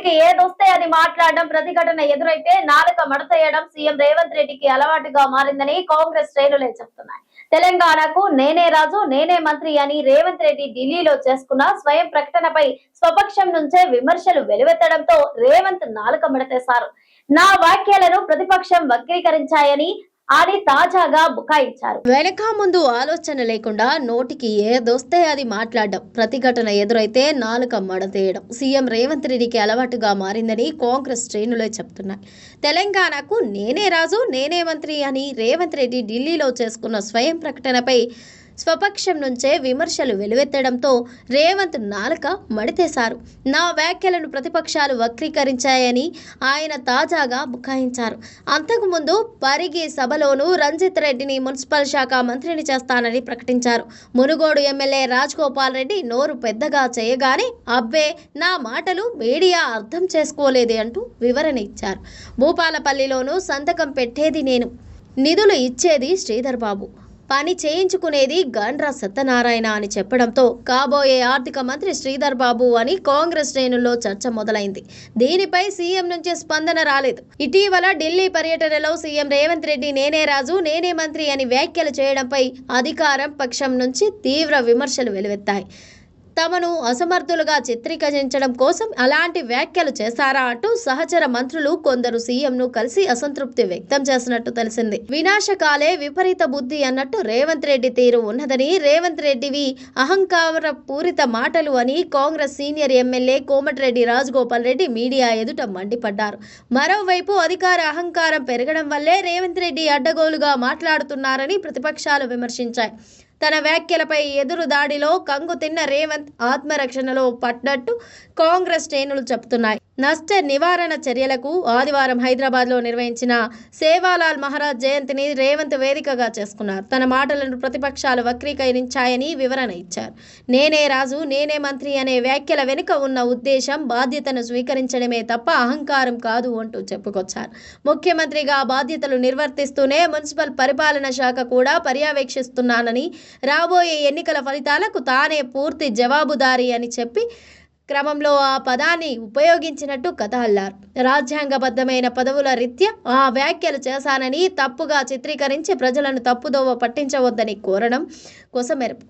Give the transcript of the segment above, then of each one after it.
నోటికి ఏదొస్తే అది మాట్లాడడం, ప్రతిఘటన ఎదురైతే నాలుక మడతేయడం సీఎం రేవంత్ రెడ్డికి అలవాటుగా మారిందని కాంగ్రెస్ శ్రేణులే చెప్తున్నాయి. తెలంగాణకు నేనే రాజు నేనే మంత్రి అని రేవంత్ రెడ్డి ఢిల్లీలో చేసుకున్న స్వయం ప్రకటనపై స్వపక్షం నుంచే విమర్శలు వెలువెత్తడంతో రేవంత్ నాలుక మడతేశారు. నా వ్యాఖ్యలను ప్రతిపక్షం వక్రీకరించాయని తాజాగా బుకాయించారు. వెనక ముందు ఆలోచన లేకుండా నోటికి ఏదొస్తే అది మాట్లాడడం, ప్రతిఘటన ఎదురైతే నాలుక మడతేయడం సీఎం రేవంత్ రెడ్డికి అలవాటుగా మారిందని కాంగ్రెస్ శ్రేణులే చెప్తున్నాయి. తెలంగాణకు నేనే రాజు నేనే మంత్రి అని రేవంత్ రెడ్డి ఢిల్లీలో చేసుకున్న స్వయం ప్రకటనపై స్వపక్షం నుంచే విమర్శలు వెలువెత్తడంతో రేవంత్ నాలుక మడితేశారు. నా వ్యాఖ్యలను ప్రతిపక్షాలు వక్రీకరించాయని ఆయన తాజాగా బుకాయించారు. అంతకుముందు పరిగి సభలోనూ రంజిత్ రెడ్డిని మున్సిపల్ శాఖ మంత్రిని చేస్తానని ప్రకటించారు. మునుగోడు ఎమ్మెల్యే రాజగోపాల్ రెడ్డి నోరు పెద్దగా చేయగానే అబ్బే నా మాటలు మీడియా అర్థం చేసుకోలేదు అంటూ వివరణ ఇచ్చారు. భూపాలపల్లిలోనూ సంతకం పెట్టేది నేను, నిధులు ఇచ్చేది శ్రీధర్ బాబు, పని చేయించుకునేది గండ్ర సత్యనారాయణ అని చెప్పడంతో కాబోయే ఆర్థిక మంత్రి శ్రీధర్ బాబు అని కాంగ్రెస్ శ్రేణుల్లో చర్చ మొదలైంది. దీనిపై సీఎం నుంచి స్పందన రాలేదు. ఇటీవల ఢిల్లీ పర్యటనలో సీఎం రేవంత్ రెడ్డి నేనే రాజు నేనే మంత్రి అని వ్యాఖ్యలు చేయడంపై అధికారం పక్షం నుంచి తీవ్ర విమర్శలు వెలువెత్తాయి. తమను అసమర్థులుగా చిత్రీకరించడం కోసం అలాంటి వ్యాఖ్యలు చేశారా అంటూ సహచర మంత్రులు కొందరు సీఎంను కలిసి అసంతృప్తి వ్యక్తం చేసినట్టు తెలిసింది. వినాశకాలే విపరీత బుద్ధి అన్నట్టు రేవంత్ రెడ్డి తీరు ఉన్నదని, రేవంత్ రెడ్డివి అహంకార పూరిత మాటలు అని Congress senior MLA Komatireddy Rajagopal Reddy media ఎదుట మండిపడ్డారు. మరోవైపు అధికార అహంకారం పెరగడం వల్లే రేవంత్ రెడ్డి అడ్డగోలుగా మాట్లాడుతున్నారని ప్రతిపక్షాలు విమర్శించాయి. తన వ్యాఖ్యలపై ఎదురు దాడిలో కంగు తిన్న రేవంత్ ఆత్మరక్షణలో పడ్డట్టు కాంగ్రెస్ శ్రేణులు చెబుతున్నాయి. నష్ట నివారణ చర్యలకు ఆదివారం హైదరాబాద్లో నిర్వహించిన సేవాలాల్ మహారాజ్ జయంతిని రేవంత్ వేదికగా చేసుకున్నారు. తన మాటలను ప్రతిపక్షాలు వక్రీకరించాయని వివరణ ఇచ్చారు. నేనే రాజు నేనే మంత్రి అనే వ్యాఖ్యల వెనుక ఉన్న ఉద్దేశం బాధ్యతను స్వీకరించడమే తప్ప అహంకారం కాదు అంటూ చెప్పుకొచ్చారు. ముఖ్యమంత్రిగా బాధ్యతలు నిర్వర్తిస్తూనే మున్సిపల్ పరిపాలన శాఖ కూడా పర్యవేక్షిస్తున్నానని, రాబోయే ఎన్నికల ఫలితాలకు తానే పూర్తి జవాబుదారీ అని చెప్పి క్రమంలో ఆ పదాన్ని ఉపయోగించినట్టు కథ అల్లారు. రాజ్యాంగబద్ధమైన పదవుల రీత్యా ఆ వ్యాఖ్యలు చేశానని తప్పుగా చిత్రీకరించి ప్రజలను తప్పుదోవ పట్టించవద్దని కోరడం కొసమెరుపు.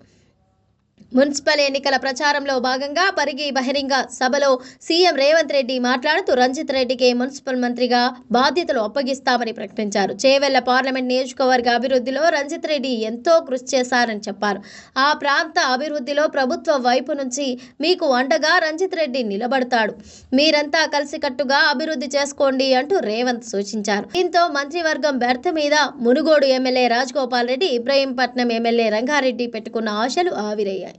మున్సిపల్ ఎన్నికల ప్రచారంలో భాగంగా పరిగి బహిరంగ సభలో సీఎం రేవంత్ రెడ్డి మాట్లాడుతూ రంజిత్ రెడ్డికి మున్సిపల్ మంత్రిగా బాధ్యతలు అప్పగిస్తామని ప్రకటించారు. చేవెళ్ల పార్లమెంట్ నియోజకవర్గ అభివృద్ధిలో రంజిత్ రెడ్డి ఎంతో కృషి చేశారని చెప్పారు. ఆ ప్రాంత అభివృద్ధిలో ప్రభుత్వ వైపు నుంచి మీకు అండగా రంజిత్ రెడ్డి నిలబడతాడు, మీరంతా కలిసికట్టుగా అభివృద్ధి చేసుకోండి అంటూ రేవంత్ సూచించారు. దీంతో మంత్రివర్గం బెర్త్ మీద మునుగోడు ఎమ్మెల్యే రాజగోపాల్ రెడ్డి, ఇబ్రహీంపట్నం ఎమ్మెల్యే రంగారెడ్డి పెట్టుకున్న ఆశలు ఆవిరయ్యాయి.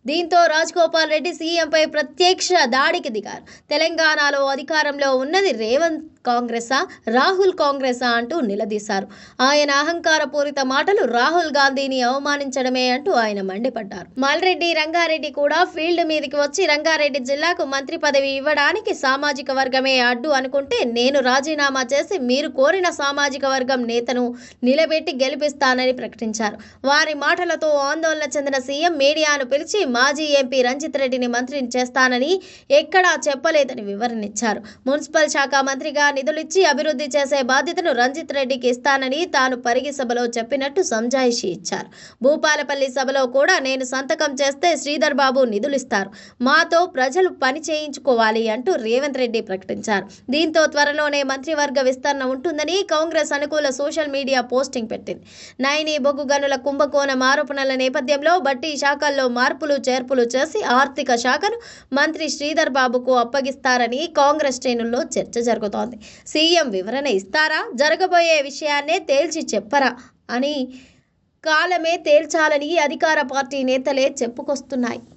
దీంతో రాజగోపాల్ రెడ్డి సీఎంపై ప్రత్యక్ష దాడికి దిగారు. తెలంగాణలో అధికారంలో ఉన్నది రేవంత్ కాంగ్రెసా రాహుల్ కాంగ్రెసా అంటూ నిలదీశారు. ఆయన అహంకార పూరిత మాటలు రాహుల్ గాంధీని అవమానించడమే అంటూ ఆయన మండిపడ్డారు. మల్రెడ్డి రంగారెడ్డి కూడా ఫీల్డ్ మీదకి వచ్చి రంగారెడ్డి జిల్లాకు మంత్రి పదవి ఇవ్వడానికి సామాజిక వర్గమే అడ్డు అనుకుంటే నేను రాజీనామా చేసి మీరు కోరిన సామాజిక వర్గం నేతను నిలబెట్టి గెలిపిస్తానని ప్రకటించారు. వారి మాటలతో ఆందోళన చెందిన సీఎం మీడియాను పిలిచి మాజీ ఎంపీ రంజిత్ రెడ్డిని మంత్రిని చేస్తానని ఎక్కడా చెప్పలేదని వివరణిచ్చారు. మున్సిపల్ శాఖ మంత్రిగా నిధులిచ్చి అభివృద్ధి చేసే బాధ్యతను రంజిత్ రెడ్డికి ఇస్తానని తాను పరిగి సభలో చెప్పినట్టు సంజాయిషి ఇచ్చారు. భూపాలపల్లి సభలో కూడా నేను సంతకం చేస్తే శ్రీధర్ బాబు నిధులిస్తారు, మాతో ప్రజలు పని చేయించుకోవాలి అంటూ రేవంత్ రెడ్డి ప్రకటించారు. దీంతో త్వరలోనే మంత్రివర్గ విస్తరణ ఉంటుందని కాంగ్రెస్ అనుకూల సోషల్ మీడియా పోస్టింగ్ పెట్టింది. నైని బొగ్గు గనుల కుంభకోణం ఆరోపణల నేపథ్యంలో బట్టి శాఖల్లో మార్పులు చేర్పులు చేసి ఆర్థిక శాఖను మంత్రి శ్రీధర్ బాబుకు అప్పగిస్తారని కాంగ్రెస్ శ్రేణుల్లో చర్చ జరుగుతోంది. సీఎం వివరణ ఇస్తారా, జరగబోయే విషయాన్నే తేల్చి చెప్పరా అని కాలమే తేల్చాలని అధికార పార్టీ నేతలే చెప్పుకొస్తున్నాయి.